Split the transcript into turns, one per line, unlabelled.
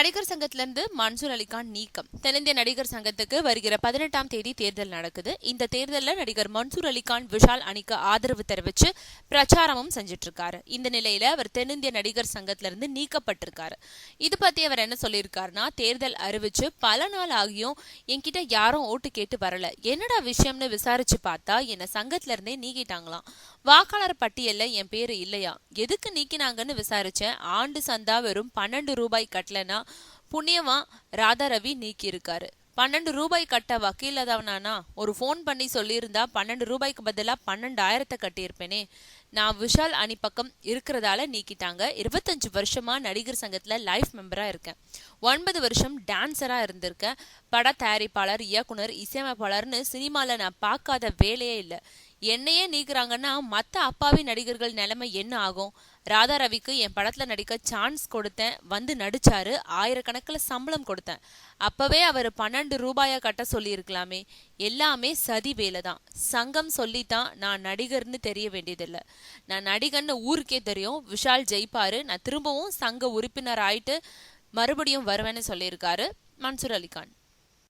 நடிகர் சங்கத்திலிருந்து மன்சூர் அலிகான் நீக்கம். தென்னிந்திய நடிகர் சங்கத்துக்கு வருகிற 18ஆம் தேதி தேர்தல் நடக்குது. இந்த தேர்தலில் நடிகர் மன்சூர் அலிகான் விஷால் அணிக்கு ஆதரவு தெரிவிச்சு பிரச்சாரமும் செஞ்சிட்டு இருக்காரு. இந்த நிலையில அவர் தென்னிந்திய நடிகர் சங்கத்திலிருந்து நீக்கப்பட்டிருக்காரு. இது பத்தி அவர் என்ன சொல்லியிருக்காருன்னா, தேர்தல் அறிவிச்சு பல நாள் ஆகியும் என்கிட்ட யாரும் ஓட்டு கேட்டு வரல, என்னடா விஷயம்னு விசாரிச்சு பார்த்தா என்ன சங்கத்துல இருந்தே நீக்கிட்டாங்களாம். வாக்காளர் பட்டியல்ல என் பேரு இல்லையா, எதுக்கு நீக்கினாங்கன்னு விசாரிச்சேன். ஆண்டு சந்தா வெறும் 12 ரூபாய் கட்டலனா புண்ணியமா ராதா ரவி நீக்கி இருக்காரு. 12 ரூபாய் கட்ட வக்கீலதாவனா ஒரு போன் பண்ணி சொல்லியிருந்தா 12 ரூபாய்க்கு பதிலா 12,000 கட்டியிருப்பேனே. நான் விஷால் அணி பக்கம் இருக்கிறதால நீக்கிட்டாங்க. 25 வருஷமா நடிகர் சங்கத்துல லைஃப் மெம்பரா இருக்கேன். 9 வருஷம் டான்சரா இருந்திருக்கேன். பட தயாரிப்பாளர், இயக்குனர், இசையமைப்பாளர்னு சினிமால நான் பார்க்காத வேலையே இல்லை. என்னையே நீக்குறாங்கன்னா மத்த அப்பாவி நடிகர்கள் நிலைமை என்ன ஆகும்? ராதா ரவிக்கு என் படத்துல நடிக்க சான்ஸ் கொடுத்தேன், வந்து நடிச்சாரு. ஆயிரக்கணக்கில் சம்பளம் கொடுத்தேன். அப்பவே அவர் 12 ரூபாயா கட்ட சொல்லி இருக்கலாமே. எல்லாமே சதி வேலை தான். சங்கம் சொல்லித்தான் நான் நடிகர்னு தெரிய வேண்டியதில்லை. நான் நடிகர்னு ஊருக்கே தெரியும். விஷால் ஜெயிப்பாரு, நான் திரும்பவும் சங்க உறுப்பினர் ஆயிட்டு மறுபடியும் வருவேன்னு சொல்லியிருக்காரு மன்சூர் அலிகான்.